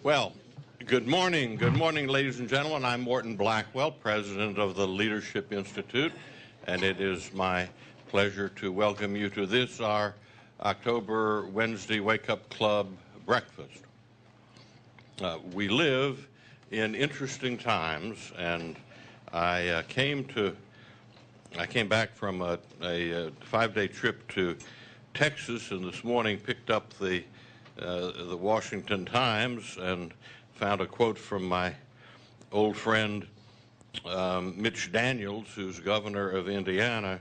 Well, good morning, ladies and gentlemen. I'm Morton Blackwell, president of the Leadership Institute, and it is my pleasure to welcome you to this, our October Wednesday Wake Up Club breakfast. We live in interesting times, and I came back from a 5-day trip to Texas, and this morning picked up the Washington Times and found a quote from my old friend Mitch Daniels, who's governor of Indiana,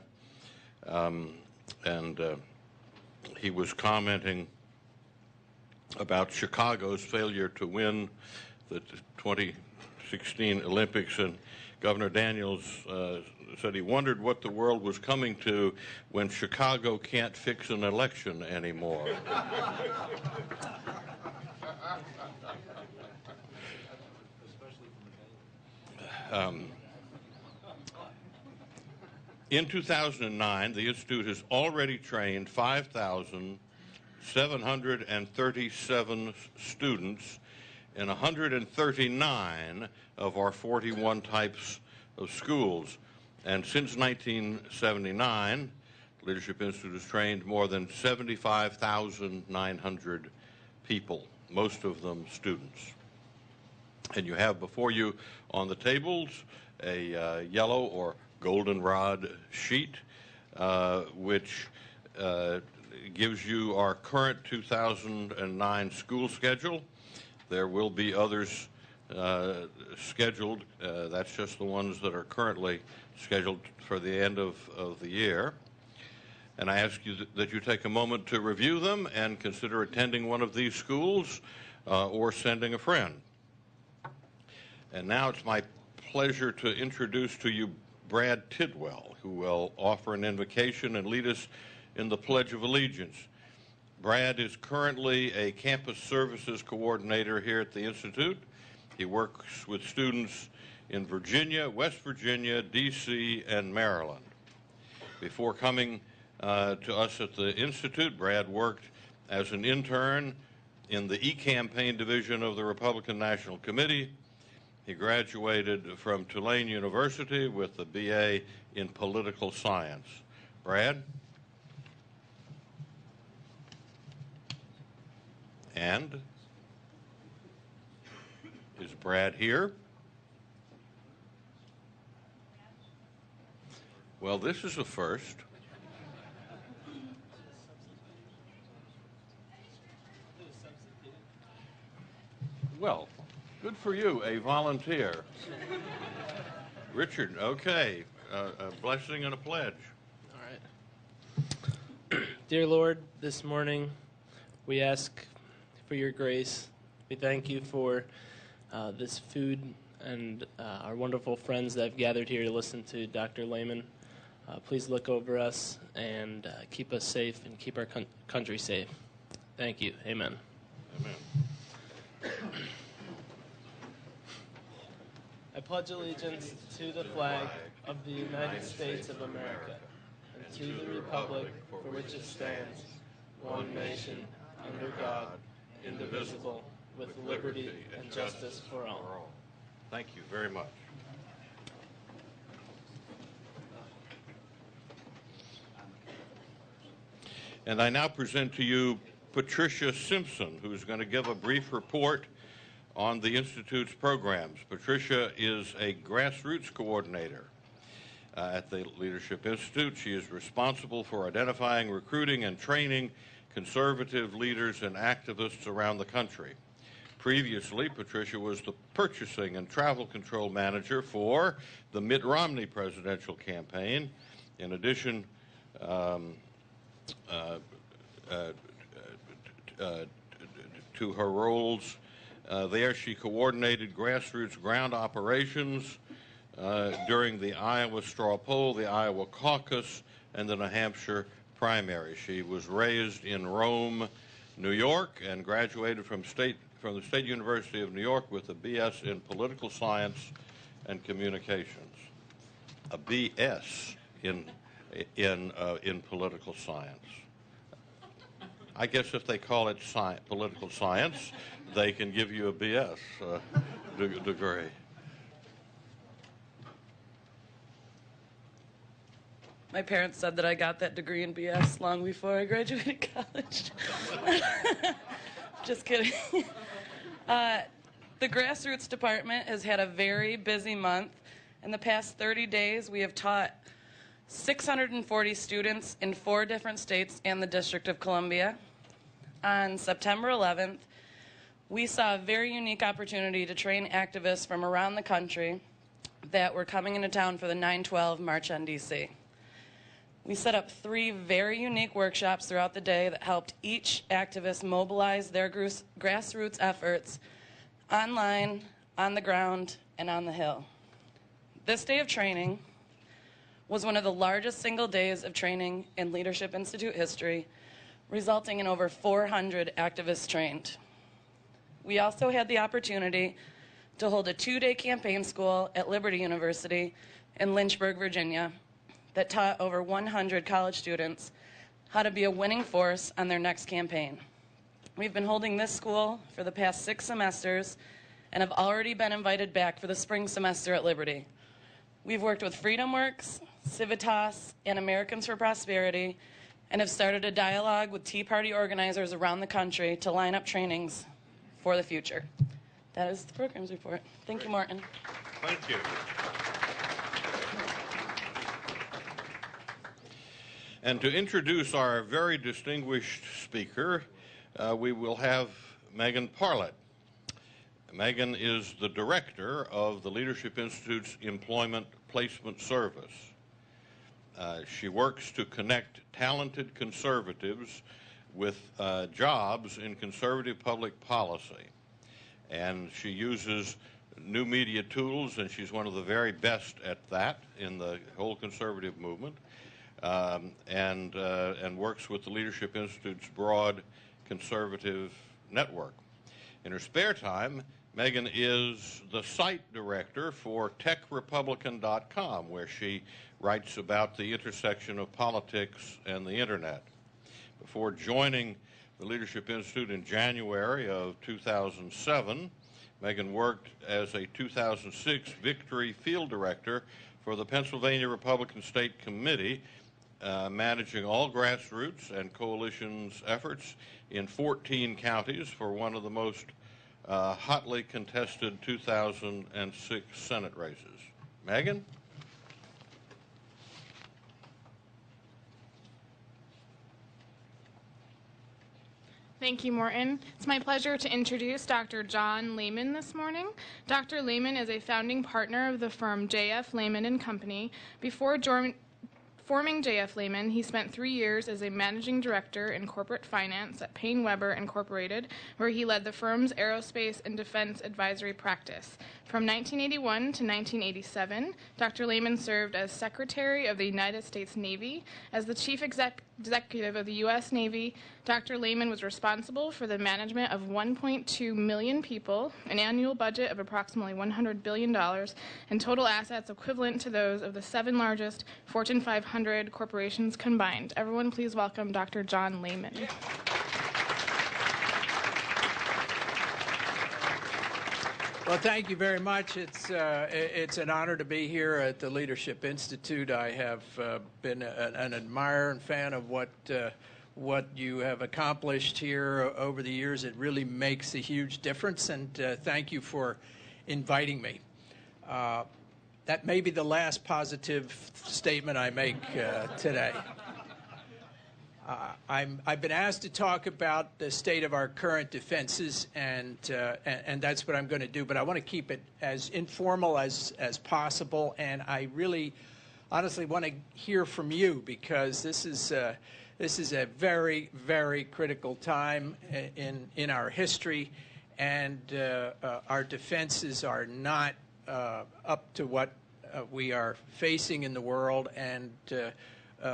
and he was commenting about Chicago's failure to win the 2016 Olympics, and Governor Daniels said he wondered what the world was coming to when Chicago can't fix an election anymore. In 2009, the Institute has already trained 5,737 students in 139 of our 41 types of schools. And since 1979, Leadership Institute has trained more than 75,900 people, most of them students. And you have before you on the tables a yellow or goldenrod sheet, which gives you our current 2009 school schedule. There will be others scheduled. That's just the ones that are currently scheduled for the end of the year. And I ask you that you take a moment to review them and consider attending one of these schools or sending a friend. And now it's my pleasure to introduce to you Brad Tidwell, who will offer an invocation and lead us in the Pledge of Allegiance. Brad is currently a campus services coordinator here at the Institute. He works with students in Virginia, West Virginia, D.C., and Maryland. Before coming to us at the Institute, Brad worked as an intern in the e-campaign division of the Republican National Committee. He graduated from Tulane University with a BA in political science. Brad? And is Brad here? Well, this is a first. Well, good for you, a volunteer. Richard, okay, a blessing and a pledge. All right. Dear Lord, this morning we ask for your grace. We thank you for this food and our wonderful friends that have gathered here to listen to Dr. Lehman. Please look over us and keep us safe and keep our country safe. Thank you. Amen. Amen. I pledge allegiance to the flag of the United States of America and to the republic for which it stands, one nation, under God, indivisible, with liberty and justice for all. Thank you very much. And I now present to you Patricia Simpson, who's going to give a brief report on the Institute's programs. Patricia is a grassroots coordinator at the Leadership Institute. She is responsible for identifying, recruiting, and training conservative leaders and activists around the country. Previously, Patricia was the purchasing and travel control manager for the Mitt Romney presidential campaign. In addition to her roles there, she coordinated grassroots ground operations during the Iowa straw poll, the Iowa caucus, and the New Hampshire primary. She was raised in Rome, New York, and graduated from the State University of New York with a BS in political science and communications. A BS in political science. I guess if they call it political science, they can give you a BS degree. My parents said that I got that degree in BS long before I graduated college. Just kidding. The grassroots department has had a very busy month. In the past 30 days, we have taught 640 students in 4 different states and the District of Columbia. On September 11th, we saw a very unique opportunity to train activists from around the country that were coming into town for the 9/12 March on DC. We set up 3 very unique workshops throughout the day that helped each activist mobilize their grassroots efforts online, on the ground, and on the Hill. This day of training was one of the largest single days of training in Leadership Institute history, resulting in over 400 activists trained. We also had the opportunity to hold a 2-day campaign school at Liberty University in Lynchburg, Virginia, that taught over 100 college students how to be a winning force on their next campaign. We've been holding this school for the past 6 semesters and have already been invited back for the spring semester at Liberty. We've worked with FreedomWorks, Civitas, and Americans for Prosperity, and have started a dialogue with Tea Party organizers around the country to line up trainings for the future. That is the programs report. Thank you, Morton. Thank you. And to introduce our very distinguished speaker, we will have Megan Parlett. Megan is the director of the Leadership Institute's Employment Placement Service. She works to connect talented conservatives with jobs in conservative public policy. And she uses new media tools, and she's one of the very best at that in the whole conservative movement. And works with the Leadership Institute's broad conservative network. In her spare time, Megan is the site director for techrepublican.com, where she writes about the intersection of politics and the internet. Before joining the Leadership Institute in January of 2007, Megan worked as a 2006 Victory Field Director for the Pennsylvania Republican State Committee, managing all grassroots and coalitions efforts in 14 counties for one of the most hotly contested 2006 Senate races. Megan? Thank you, Morton. It's my pleasure to introduce Dr. John Lehman this morning. Dr. Lehman is a founding partner of the firm J.F. Lehman & Company. Before forming J.F. Lehman, he spent 3 years as a managing director in corporate finance at Payne Weber Incorporated, where he led the firm's aerospace and defense advisory practice. From 1981 to 1987, Dr. Lehman served as Secretary of the United States Navy. As the Chief Executive of the U.S. Navy, Dr. Lehman was responsible for the management of 1.2 million people, an annual budget of approximately $100 billion, and total assets equivalent to those of the 7 largest Fortune 500 corporations combined. Everyone, please welcome Dr. John Lehman. Well, thank you very much. It's an honor to be here at the Leadership Institute. I have been an admirer and fan of what you have accomplished here over the years. It really makes a huge difference, and thank you for inviting me. That may be the last positive statement I make today. I've been asked to talk about the state of our current defenses, and that's what I'm going to do. But I want to keep it as informal as possible, and I really, honestly, want to hear from you, because this is a very, very critical time in our history, and our defenses are not up to what we are facing in the world, and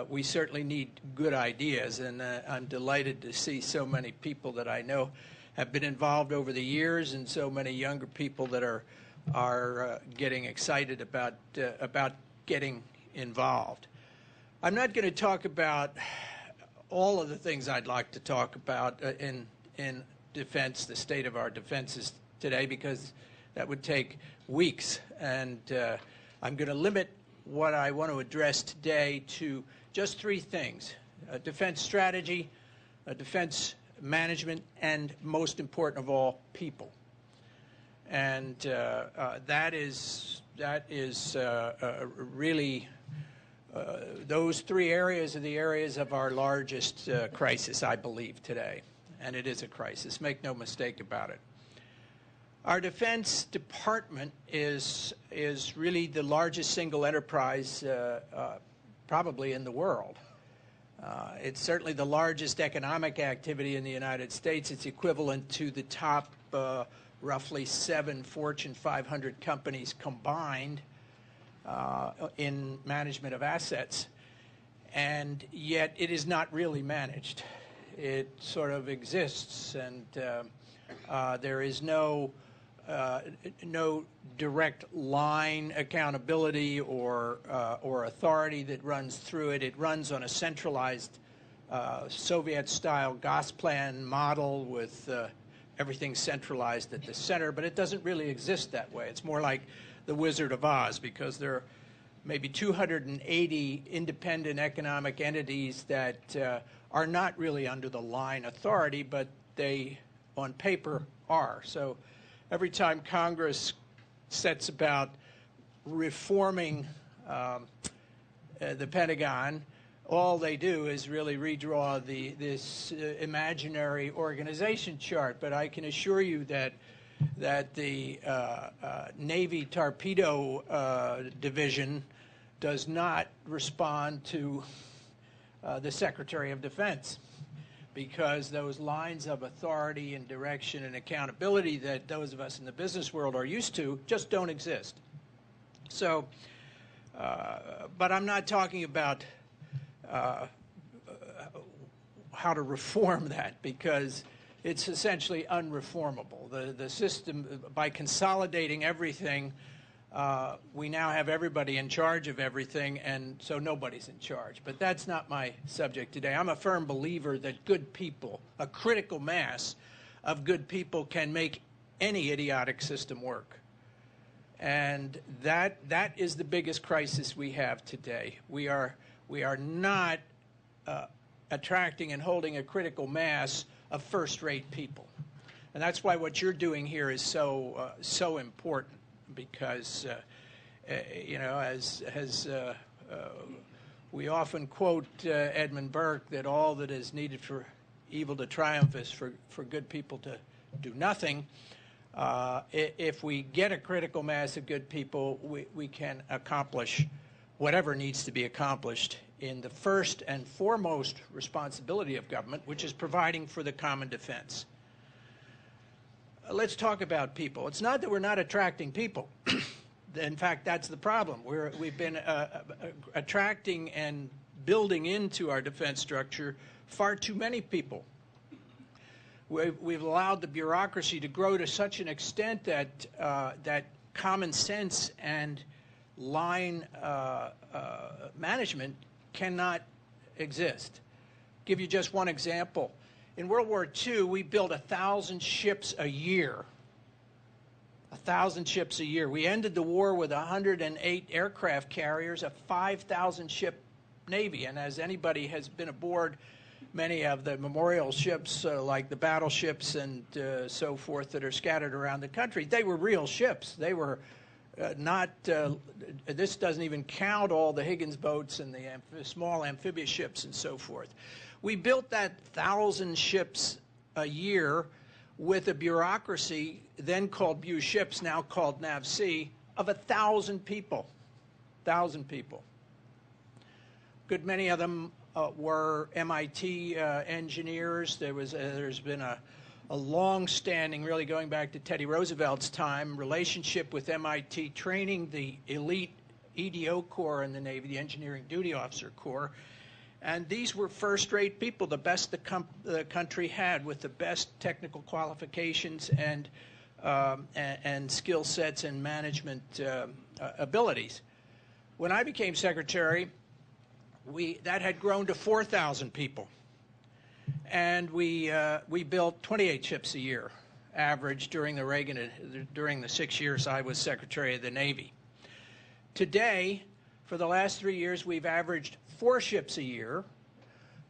we certainly need good ideas, and I'm delighted to see so many people that I know have been involved over the years, and so many younger people that are getting excited about getting involved. I'm not going to talk about all of the things I'd like to talk about in defense, the state of our defenses today, because that would take weeks. And I'm going to limit what I want to address today to just three things: defense strategy, defense management, and most important of all, people. And that is really those three areas are the areas of our largest crisis, I believe, today. And it is a crisis. Make no mistake about it. Our Defense Department is really the largest single enterprise probably in the world. It's certainly the largest economic activity in the United States. It's equivalent to the top roughly 7 Fortune 500 companies combined in management of assets. And yet it is not really managed. It sort of exists, and there is no direct line accountability or authority that runs through it. It runs on a centralized Soviet-style Gosplan model with everything centralized at the center, but it doesn't really exist that way. It's more like the Wizard of Oz, because there are maybe 280 independent economic entities that are not really under the line authority, but they, on paper, are. So every time Congress sets about reforming the Pentagon, all they do is really redraw this imaginary organization chart. But I can assure you that the Navy Torpedo Division does not respond to the Secretary of Defense, because those lines of authority and direction and accountability that those of us in the business world are used to just don't exist. So, but I'm not talking about how to reform that, because it's essentially unreformable. The system, by consolidating everything, we now have everybody in charge of everything, and so nobody's in charge. But that's not my subject today. I'm a firm believer that good people, a critical mass of good people, can make any idiotic system work. And that is the biggest crisis we have today. We are not attracting and holding a critical mass of first-rate people. And that's why what you're doing here is so important. Because, you know, as we often quote Edmund Burke, that all that is needed for evil to triumph is for good people to do nothing. If we get a critical mass of good people, we can accomplish whatever needs to be accomplished in the first and foremost responsibility of government, which is providing for the common defense. Let's talk about people. It's not that we're not attracting people. In fact, that's the problem. We've been attracting and building into our defense structure far too many people. We've allowed the bureaucracy to grow to such an extent that that common sense and line management cannot exist. Give you just one example. In World War II, we built 1,000 ships a year. 1,000 ships a year. We ended the war with 108 aircraft carriers, a 5,000 ship Navy. And as anybody has been aboard many of the memorial ships, like the battleships and so forth that are scattered around the country, they were real ships. They were not, this doesn't even count all the Higgins boats and the small amphibious ships and so forth. We built that 1,000 ships a year with a bureaucracy then called BU Ships, now called NAVC, of 1,000 people. 1,000 people. Good many of them were MIT engineers. There's been a long-standing, really going back to Teddy Roosevelt's time, relationship with MIT, training the elite EDO Corps in the Navy, the Engineering Duty Officer Corps. And these were first-rate people, the best the country had, with the best technical qualifications and skill sets and management abilities. When I became secretary, that had grown to 4,000 people. And we built 28 ships a year, average during the 6 years I was Secretary of the Navy. Today, for the last 3 years, we've averaged 4 ships a year,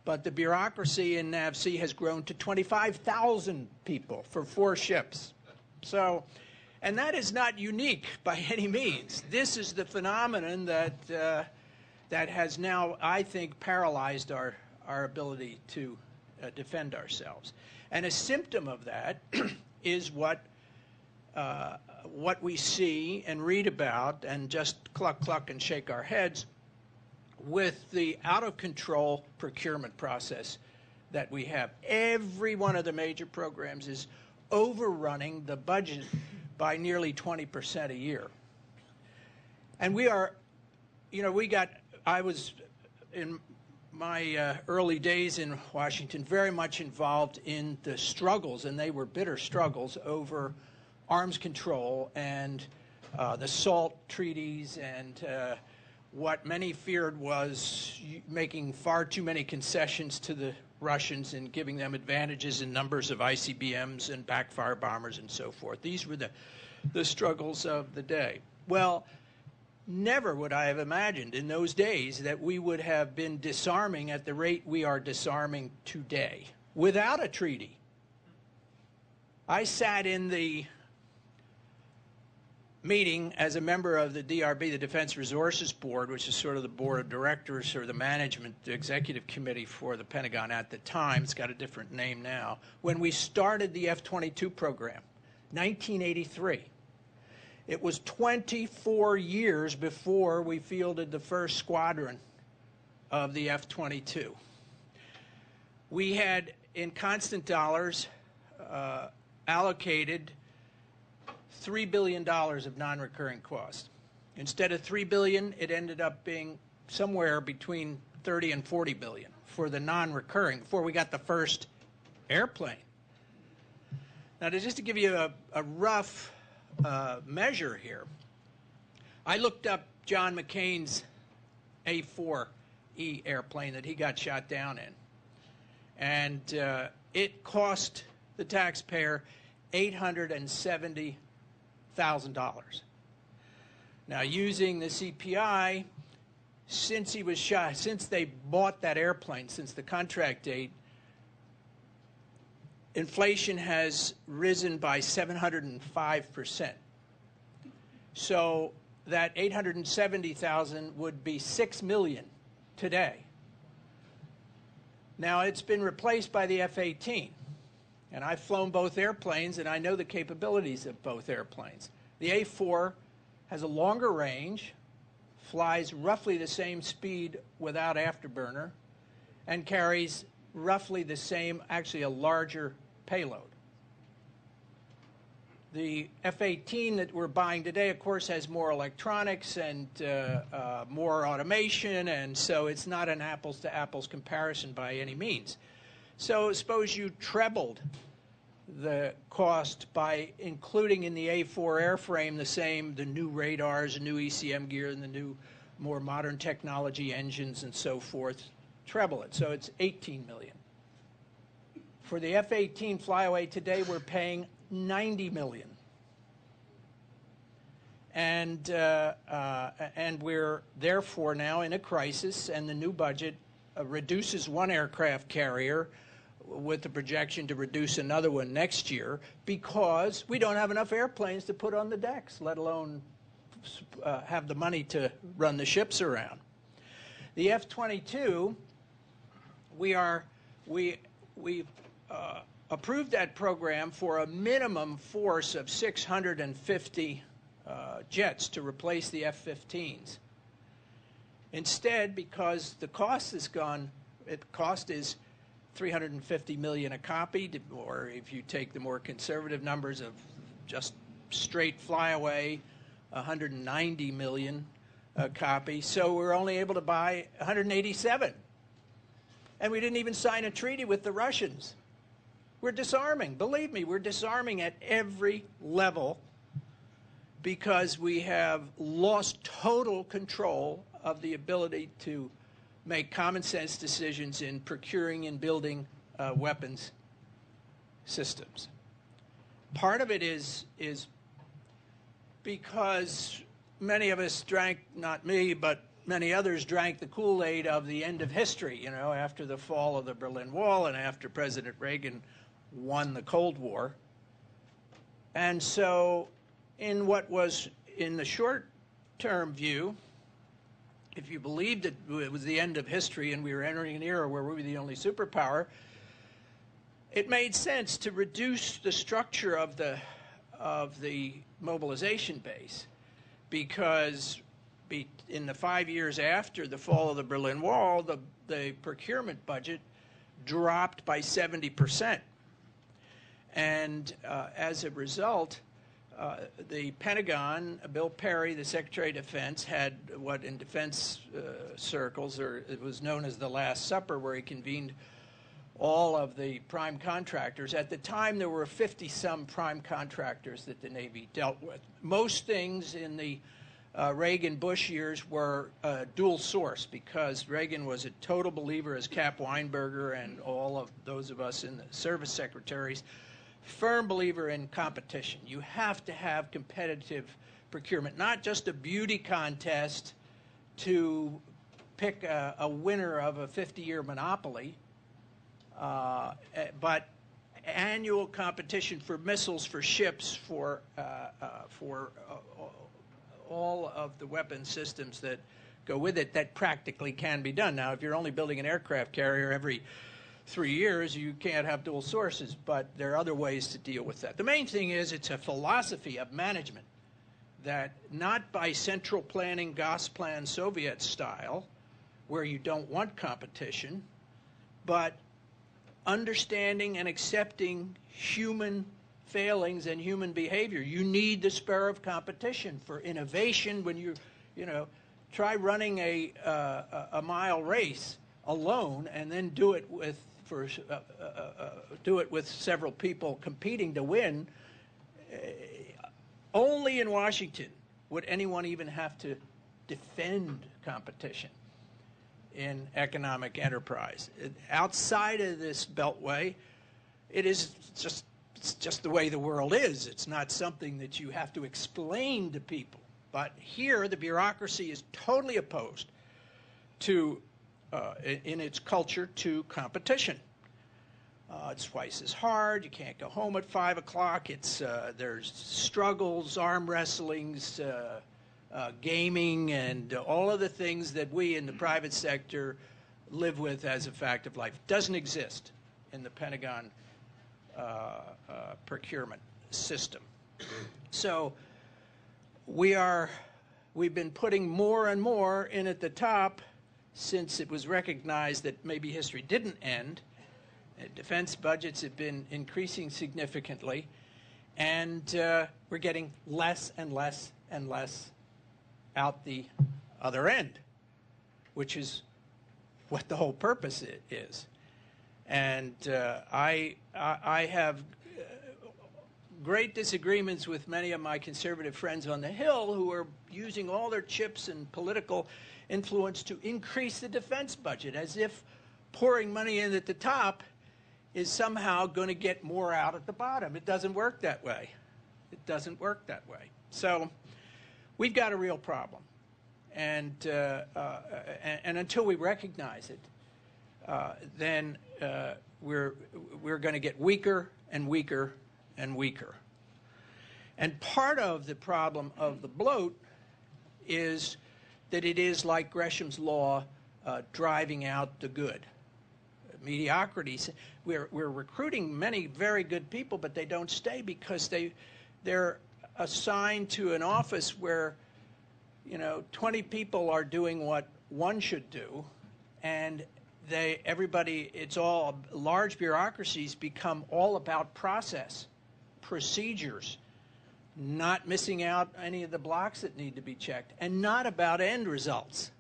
but the bureaucracy in NAVSEA has grown to 25,000 people for 4 ships. So, and that is not unique by any means. This is the phenomenon that has now, I think, paralyzed our ability to defend ourselves. And a symptom of that is what we see and read about and just cluck, cluck, and shake our heads with the out-of-control procurement process that we have. Every one of the major programs is overrunning the budget by nearly 20% a year. And we are, you know, I was in my early days in Washington very much involved in the struggles, and they were bitter struggles over arms control and the SALT treaties and what many feared was making far too many concessions to the Russians and giving them advantages in numbers of ICBMs and backfire bombers and so forth. These were the struggles of the day. Well, never would I have imagined in those days that we would have been disarming at the rate we are disarming today without a treaty. I sat in the meeting as a member of the DRB, the Defense Resources Board, which is sort of the board of directors or the management, the executive committee for the Pentagon at the time. It's got a different name now. When we started the F-22 program, 1983. It was 24 years before we fielded the first squadron of the F-22. We had, in constant dollars, allocated $3 billion of non-recurring costs. Instead of $3 billion, it ended up being somewhere between 30 and 40 billion for the non-recurring before we got the first airplane. Now, just to give you a rough measure here, I looked up John McCain's A4E airplane that he got shot down in, and it cost the taxpayer $870,000. Now, using the CPI, since he was shot, since they bought that airplane, since the contract date, inflation has risen by 705%. So that 870,000 would be 6 million today. Now, it's been replaced by the F-18. And I've flown both airplanes, and I know the capabilities of both airplanes. The A4 has a longer range, flies roughly the same speed without afterburner, and carries roughly the same, actually a larger payload. The F-18 that we're buying today, of course, has more electronics and more automation, and so it's not an apples-to-apples comparison by any means. So suppose you trebled the cost by including in the A4 airframe the new radars, the new ECM gear, and the new, more modern technology engines and so forth. Treble it, so it's 18 million. For the F-18 flyaway today, we're paying 90 million. And we're therefore now in a crisis, and the new budget reduces one aircraft carrier with the projection to reduce another one next year because we don't have enough airplanes to put on the decks, let alone have the money to run the ships around. The F-22, we approved that program for a minimum force of 650 jets to replace the F-15s. Instead, because the cost has gone, cost is $350 million a copy, or if you take the more conservative numbers of just straight flyaway, 190 million a copy. So we're only able to buy 187. And we didn't even sign a treaty with the Russians. We're disarming. Believe me, we're disarming at every level because we have lost total control of the ability to make common sense decisions in procuring and building weapons systems. Part of it is because many of us drank, not me, but many others drank the Kool-Aid of the end of history, you know, after the fall of the Berlin Wall and after President Reagan won the Cold War. And so in what was in the short-term view, if you believed it was the end of history and we were entering an era where we were the only superpower, it made sense to reduce the structure of the mobilization base, because in the 5 years after the fall of the Berlin Wall, the procurement budget dropped by 70%. And as a result, the Pentagon, Bill Perry, the Secretary of Defense, had what in defense circles, or it was known as the Last Supper, where he convened all of the prime contractors. At the time, there were 50-some prime contractors that the Navy dealt with. Most things in the Reagan-Bush years were dual source, because Reagan was a total believer, as Cap Weinberger and all of those of us in the service secretaries, firm believer in competition. You have to have competitive procurement, not just a beauty contest to pick a winner of a 50-year monopoly, but annual competition for missiles, for ships, for all of the weapon systems that go with it. That practically can be done. Now, if you're only building an aircraft carrier every 3 years, you can't have dual sources, but there are other ways to deal with that. The main thing is it's a philosophy of management that, not by central planning, Gosplan Soviet style, where you don't want competition, but understanding and accepting human failings and human behavior. You need the spur of competition for innovation. When you try running a mile race alone and then do it with several people competing to win. Only in Washington would anyone even have to defend competition in economic enterprise. Outside of this beltway, it's just the way the world is. It's not something that you have to explain to people. But here, the bureaucracy is totally opposed to, in its culture, to competition. It's twice as hard. You can't go home at 5 o'clock. There's struggles, arm wrestlings, gaming, and all of the things that we in the private sector live with as a fact of life. Doesn't exist in the Pentagon procurement system. So we've been putting more and more in at the top since it was recognized that maybe history didn't end. Defense budgets have been increasing significantly, and we're getting less and less and less out the other end, which is what the whole purpose is. And I have great disagreements with many of my conservative friends on the Hill who are using all their chips and political influence to increase the defense budget, as if pouring money in at the top is somehow going to get more out at the bottom. It doesn't work that way. It doesn't work that way. So we've got a real problem. And until we recognize it, then we're going to get weaker and weaker and weaker. And part of the problem of the bloat is that it is like Gresham's law, driving out the good. Mediocrity. We're recruiting many very good people, but they don't stay because they're assigned to an office where 20 people are doing what one should do, and it's all large bureaucracies become all about process, procedures, not missing out any of the blocks that need to be checked, and not about end results.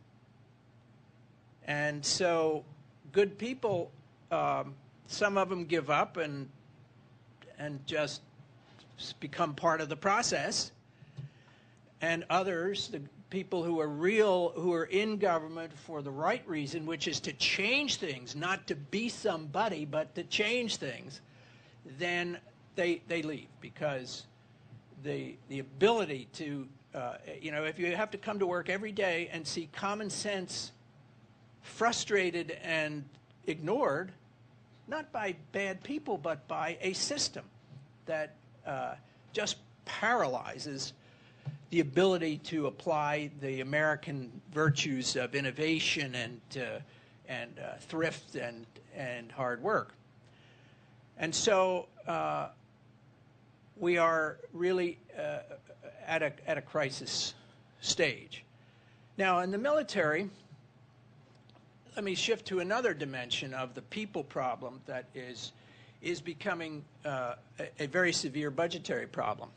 And so good people, some of them give up and just become part of the process, and others, the people who are in government for the right reason, which is to change things, not to be somebody, but to change things, then they leave, because the ability to, if you have to come to work every day and see common sense frustrated and ignored, not by bad people, but by a system that just paralyzes the ability to apply the American virtues of innovation and thrift and hard work. And so we are really at a crisis stage. Now, in the military, let me shift to another dimension of the people problem that is becoming a very severe budgetary problem.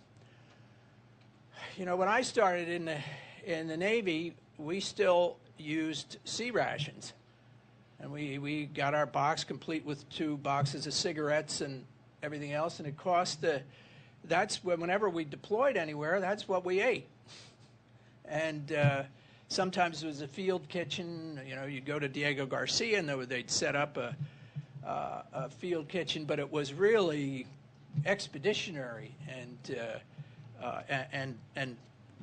When I started in the Navy, we still used C rations, and we got our box complete with 2 boxes of cigarettes and everything else, and it cost whenever we deployed anywhere, that's what we ate. And sometimes it was a field kitchen. You'd go to Diego Garcia, and they'd set up a field kitchen, but it was really expeditionary and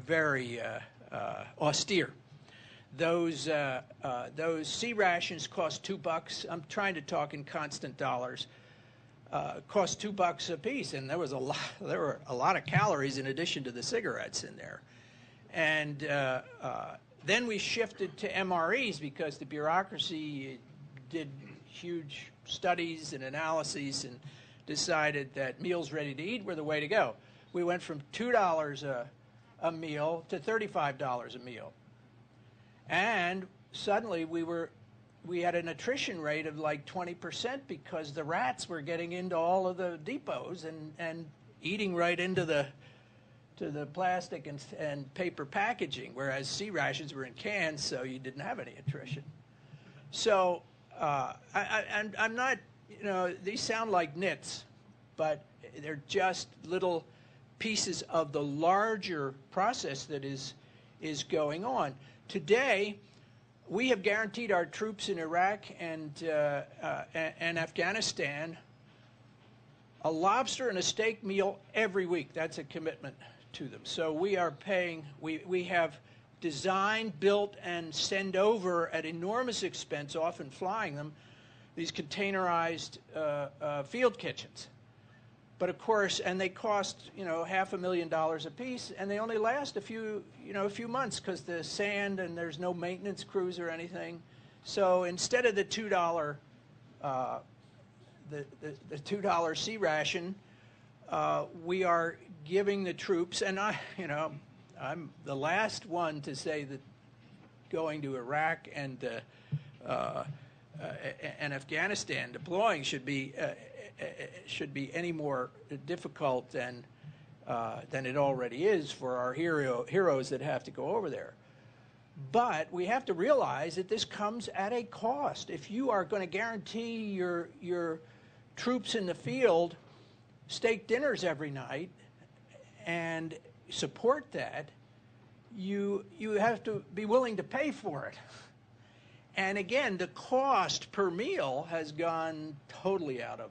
very austere. Those C rations cost $2. I'm trying to talk in constant dollars. Cost $2 a piece, and there were a lot of calories in addition to the cigarettes in there. And then we shifted to MREs because the bureaucracy did huge studies and analyses and decided that meals ready to eat were the way to go. We went from $2 a meal to $35 a meal. And suddenly we had an attrition rate of like 20% because the rats were getting into all of the depots and eating right into the plastic and paper packaging, whereas C rations were in cans, so you didn't have any attrition. So I'm not, these sound like nits, but they're just little pieces of the larger process that is going on. Today, we have guaranteed our troops in Iraq and Afghanistan a lobster and a steak meal every week. That's a commitment to them. So we are paying, we have designed, built, and send over at enormous expense, often flying them, these containerized field kitchens. But of course, and they cost $500,000 a piece, and they only last a few months because the sand and there's no maintenance crews or anything. So instead of the $2 the $2 C ration, we are giving the troops, and I'm the last one to say that going to Iraq and Afghanistan deploying should be any more difficult than it already is for our heroes that have to go over there. But we have to realize that this comes at a cost. If you are going to guarantee your troops in the field steak dinners every night and support that, you have to be willing to pay for it. And again, the cost per meal has gone totally out of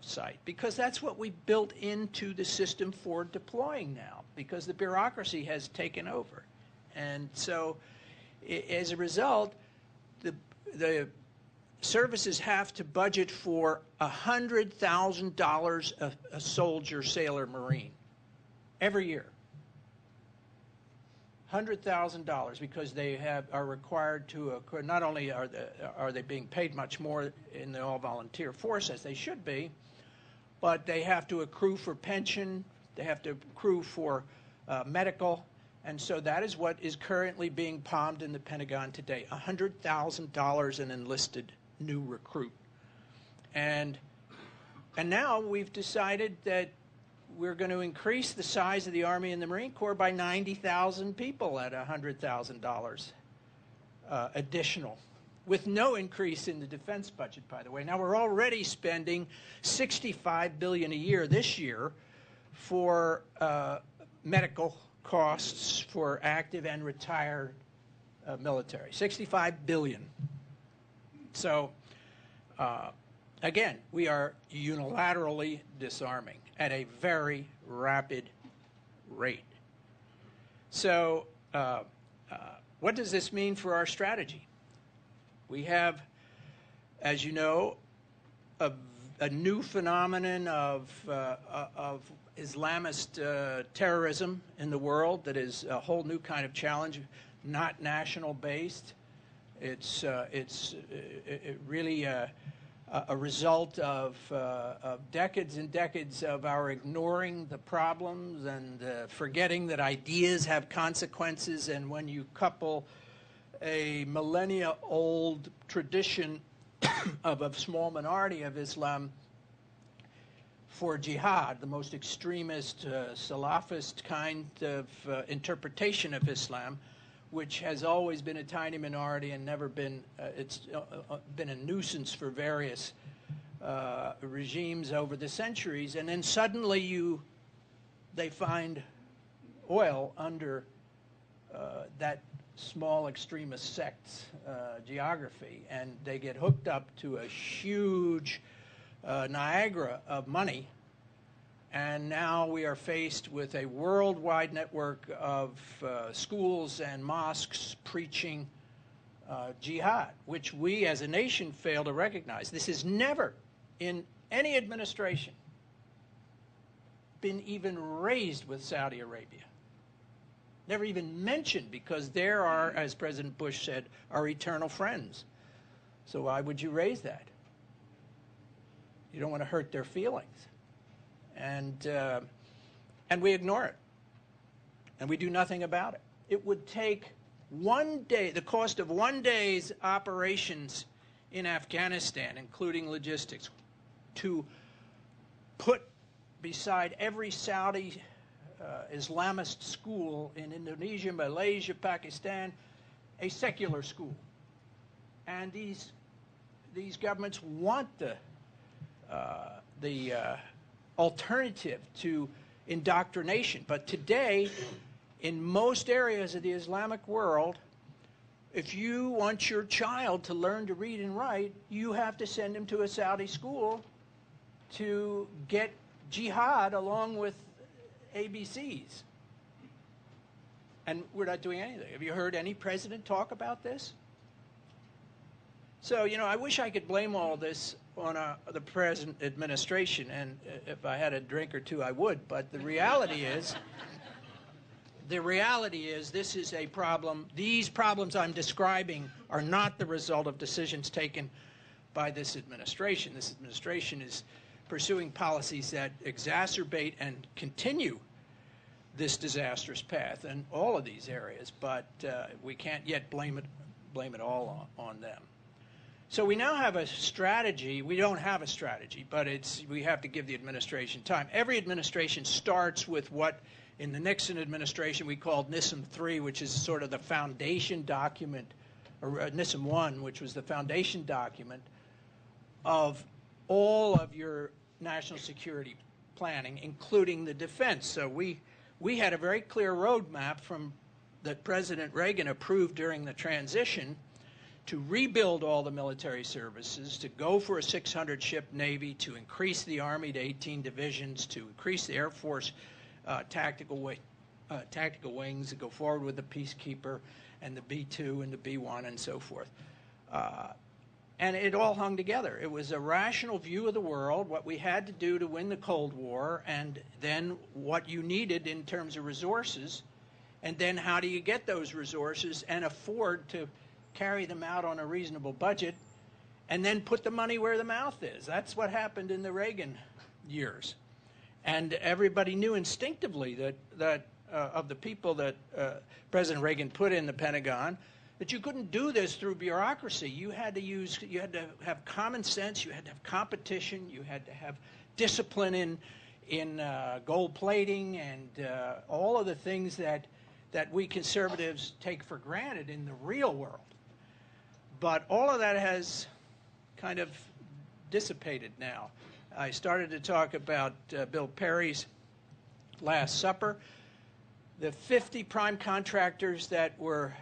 sight, because that's what we built into the system for deploying now, because the bureaucracy has taken over. And so as a result, the services have to budget for $100,000 a soldier, sailor, Marine every year. $100,000, because they are required to, not only are they being paid much more in the all-volunteer force, as they should be, but they have to accrue for pension, they have to accrue for medical, and so that is what is currently being palmed in the Pentagon today, $100,000 an enlisted new recruit. And now we've decided that we're going to increase the size of the Army and the Marine Corps by 90,000 people at $100,000 additional, with no increase in the defense budget, by the way. Now, we're already spending $65 billion a year this year for medical costs for active and retired military, $65 billion. So, again, we are unilaterally disarming at a very rapid rate. So, what does this mean for our strategy? We have, as you know, a new phenomenon of Islamist terrorism in the world that is a whole new kind of challenge, not national-based. It's really a result of decades and decades of our ignoring the problems and forgetting that ideas have consequences. And when you couple a millennia-old tradition of a small minority of Islam for jihad, the most extremist, Salafist kind of interpretation of Islam, which has always been a tiny minority and never been, it's been a nuisance for various regimes over the centuries. And then suddenly they find oil under that small extremist sect's geography, and they get hooked up to a huge Niagara of money. And now we are faced with a worldwide network of schools and mosques preaching jihad, which we as a nation fail to recognize. This has never, in any administration, been even raised with Saudi Arabia. Never even mentioned, because there are, as President Bush said, our eternal friends. So why would you raise that? You don't want to hurt their feelings. And we ignore it, and we do nothing about it. It would take one day, the cost of one day's operations in Afghanistan, including logistics, to put beside every Saudi Islamist school in Indonesia, Malaysia, Pakistan, a secular school. And these governments want the alternative to indoctrination. But today, in most areas of the Islamic world, if you want your child to learn to read and write, you have to send him to a Saudi school to get jihad along with ABCs. And we're not doing anything. Have you heard any president talk about this? So, you know, I wish I could blame all this on the present administration, and if I had a drink or two, I would. But the reality is, this is a problem. These problems I'm describing are not the result of decisions taken by this administration. This administration is pursuing policies that exacerbate and continue this disastrous path in all of these areas, but we can't yet blame it all on them. So we now have a strategy. We don't have a strategy, but we have to give the administration time. Every administration starts with what in the Nixon administration we called NISM 3, which is sort of the foundation document, or NISM 1, which was the foundation document of all of your national security planning, including the defense. So we had a very clear roadmap that President Reagan approved during the transition to rebuild all the military services, to go for a 600-ship Navy, to increase the Army to 18 divisions, to increase the Air Force tactical wings, to go forward with the Peacekeeper and the B-2 and the B-1 and so forth. And it all hung together. It was a rational view of the world, what we had to do to win the Cold War, and then what you needed in terms of resources, and then how do you get those resources and afford to carry them out on a reasonable budget, and then put the money where the mouth is. That's what happened in the Reagan years. And everybody knew instinctively that of the people that President Reagan put in the Pentagon, that you couldn't do this through bureaucracy. You had to have common sense, you had to have competition, you had to have discipline in gold plating and all of the things that we conservatives take for granted in the real world. But all of that has kind of dissipated now. I started to talk about Bill Perry's Last Supper. The 50 prime contractors that were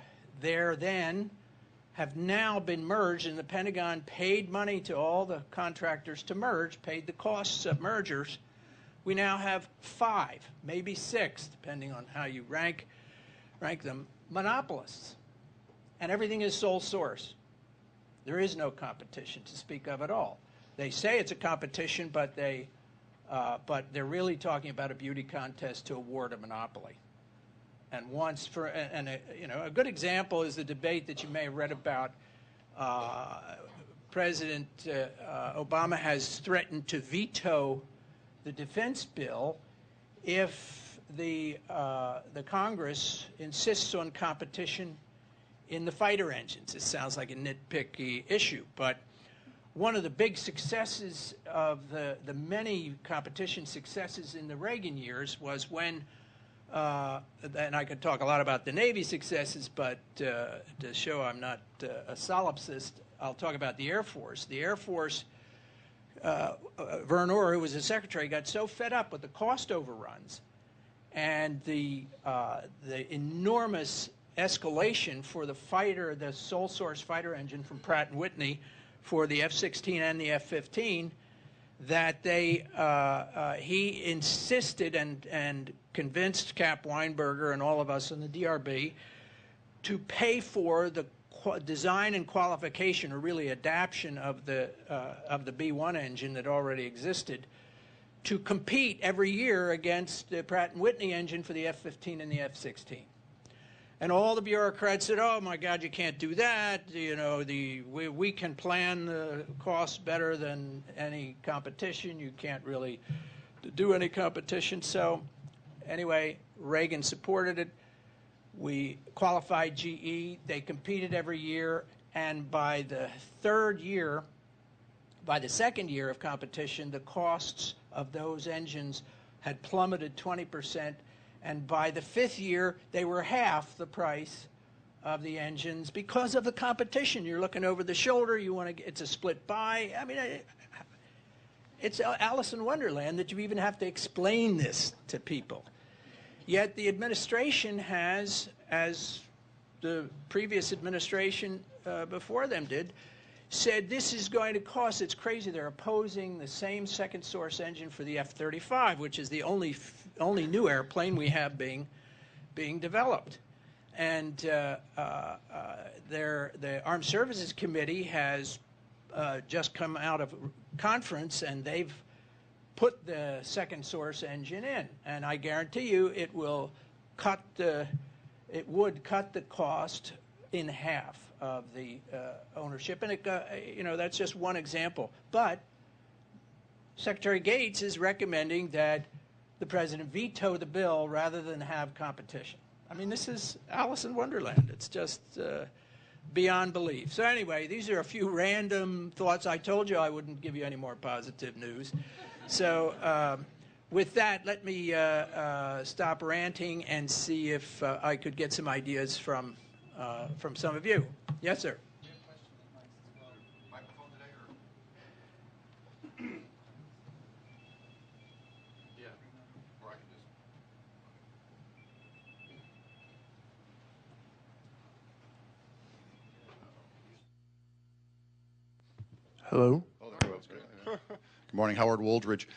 there then have now been merged, and the Pentagon paid money to all the contractors to merge, paid the costs of mergers. We now have 5, maybe 6, depending on how you rank them, monopolists. And everything is sole source. There is no competition to speak of at all. They say it's a competition, but they're really talking about a beauty contest to award a monopoly. And a good example is the debate that you may have read about. President Obama has threatened to veto the defense bill if the Congress insists on competition in the fighter engines. It sounds like a nitpicky issue, but one of the big successes of the many competition successes in the Reagan years was when, and I could talk a lot about the Navy successes, but to show I'm not a solipsist, I'll talk about the Air Force. The Air Force, Vern Orr, who was the secretary, got so fed up with the cost overruns and the enormous escalation for the fighter, the sole source fighter engine from Pratt & Whitney for the F-16 and the F-15, that he insisted and convinced Cap Weinberger and all of us in the DRB to pay for the design and qualification, or really adaptation of the B-1 engine that already existed, to compete every year against the Pratt & Whitney engine for the F-15 and the F-16. And all the bureaucrats said, "Oh my God, you can't do that. You know, we can plan the costs better than any competition. You can't really do any competition." So, anyway, Reagan supported it. We qualified GE. They competed every year, and by the second year of competition, the costs of those engines had plummeted 20%. And by the 5th year, they were half the price of the engines because of the competition. You're looking over the shoulder. It's a split buy. I mean, it's Alice in Wonderland that you even have to explain this to people. Yet the administration has, as the previous administration before them did, said this is going to cost. It's crazy. They're opposing the same second source engine for the F-35, which is the only new airplane we have being developed. And the Armed Services Committee has just come out of conference, and they've put the second source engine in. And I guarantee you it would cut the cost in half of the ownership, and that's just one example. But Secretary Gates is recommending that the president veto the bill rather than have competition. I mean, this is Alice in Wonderland. It's just beyond belief. So anyway, these are a few random thoughts. I told you I wouldn't give you any more positive news. So with that, let me stop ranting and see if I could get some ideas from some of you. Yes, sir. Hello. Oh, there we go. Good morning, Howard Wooldridge.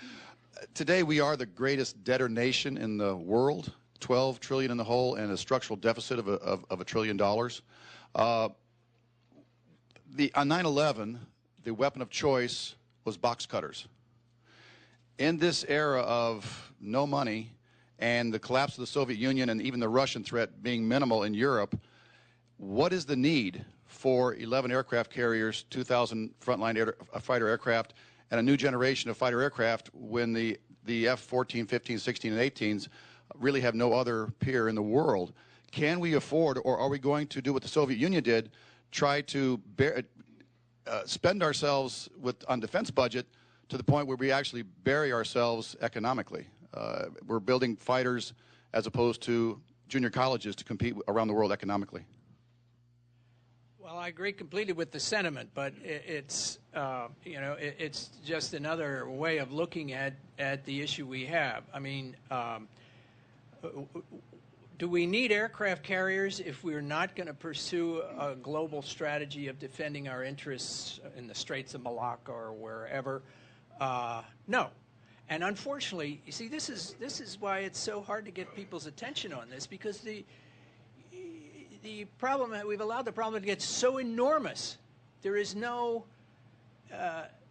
Today we are the greatest debtor nation in the world, 12 trillion in the hole, and a structural deficit of $1 trillion. On 9/11, the weapon of choice was box cutters. In this era of no money and the collapse of the Soviet Union and even the Russian threat being minimal in Europe, what is the need for 11 aircraft carriers, 2,000 frontline fighter aircraft, and a new generation of fighter aircraft when the F-14, 15, 16, and 18s really have no other peer in the world? Can we afford, or are we going to do what the Soviet Union did, try to spend ourselves on defense budget to the point where we actually bury ourselves economically? We're building fighters as opposed to junior colleges to compete around the world economically. Well, I agree completely with the sentiment, but it's just another way of looking at the issue we have. I mean, Do we need aircraft carriers if we're not going to pursue a global strategy of defending our interests in the Straits of Malacca or wherever? No. And unfortunately, you see, this is why it's so hard to get people's attention on this, because the problem, we've allowed the problem to get so enormous. There is no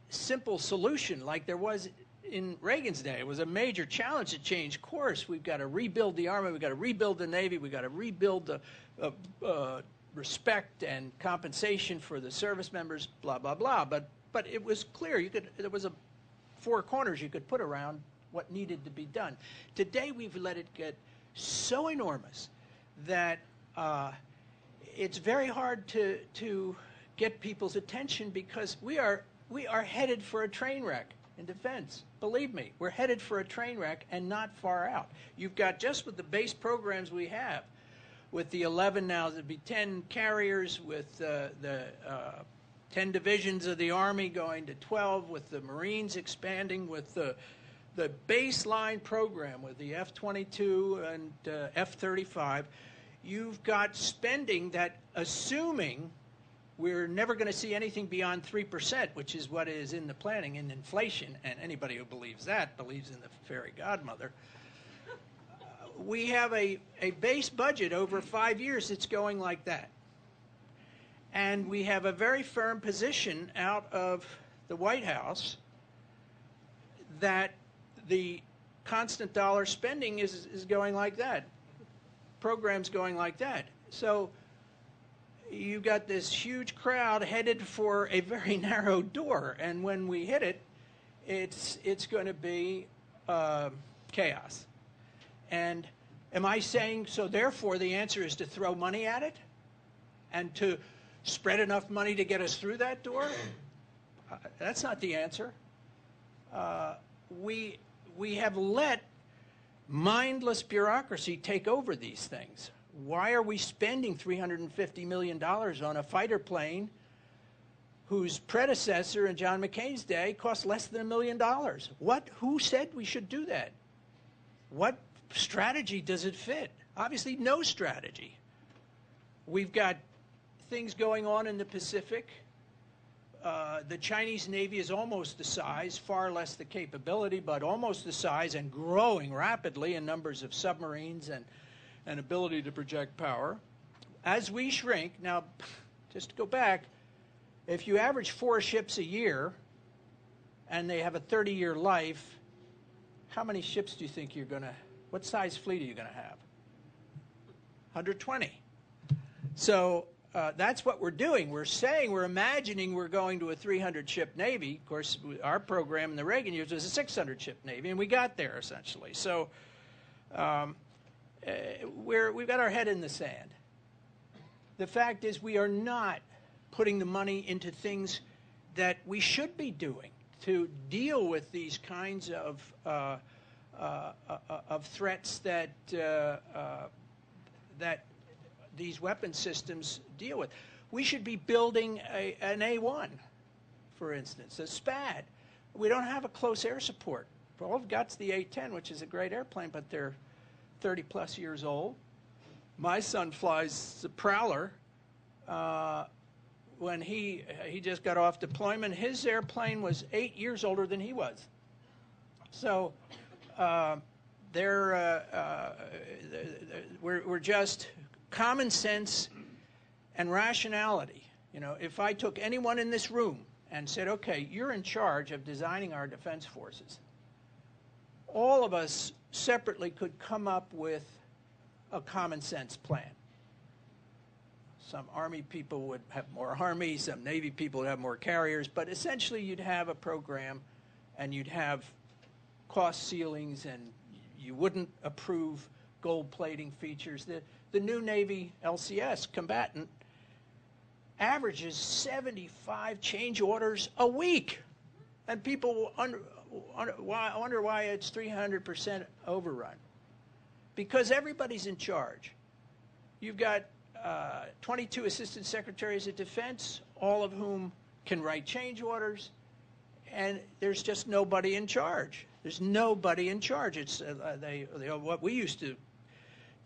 simple solution like there was in Reagan's day. It was a major challenge to change course. We've got to rebuild the Army. We've got to rebuild the Navy. We've got to rebuild the respect and compensation for the service members, blah, blah, blah. But it was clear. There was four corners you could put around what needed to be done. Today, we've let it get so enormous that it's very hard to get people's attention, because we are headed for a train wreck in defense. Believe me, we're headed for a train wreck and not far out. You've got, just with the base programs we have, with the 11 now, there'd be 10 carriers, with the 10 divisions of the Army going to 12, with the Marines expanding, with the baseline program with the F-22 and F-35. You've got spending that, assuming we're never going to see anything beyond 3%, which is what is in the planning, in inflation, and anybody who believes that believes in the fairy godmother. We have a base budget over 5 years that's going like that. And we have a very firm position out of the White House that the constant dollar spending is going like that. Programs going like that. So you've got this huge crowd headed for a very narrow door, and when we hit it, it's going to be chaos. And am I saying, so therefore the answer is to throw money at it and to spread enough money to get us through that door? That's not the answer. We have let mindless bureaucracy take over these things. Why are we spending $350 million on a fighter plane whose predecessor in John McCain's day cost less than $1 million? Who said we should do that? What strategy does it fit? Obviously, no strategy. We've got things going on in the Pacific. The Chinese Navy is almost the size, far less the capability, but almost the size, and growing rapidly in numbers of submarines and ability to project power. As we shrink, now, just to go back, if you average 4 ships a year and they have a 30-year life, how many ships do you think you're going to, what size fleet are you going to have? 120. So that's what we're doing. We're saying, we're imagining we're going to a 300-ship Navy. Of course, our program in the Reagan years was a 600-ship Navy, and we got there, essentially. So we've got our head in the sand. The fact is, we are not putting the money into things that we should be doing to deal with these kinds of threats that that these weapon systems deal with. We should be building an A-1, for instance, a SPAD. We don't have a close air support. All we've got's the A-10, which is a great airplane, but they're 30-plus years old. My son flies the Prowler. When he just got off deployment, his airplane was 8 years older than he was. So we're just common sense and rationality. You know, if I took anyone in this room and said, okay, you're in charge of designing our defense forces, all of us separately could come up with a common sense plan. Some Army people would have more Army, some Navy people would have more carriers, but essentially you'd have a program and you'd have cost ceilings, and you wouldn't approve gold plating features. The new Navy LCS combatant averages 75 change orders a week, and people wonder why it's 300% overrun. Because everybody's in charge. You've got 22 assistant secretaries of defense, all of whom can write change orders, and there's just nobody in charge. There's nobody in charge. It's what we used to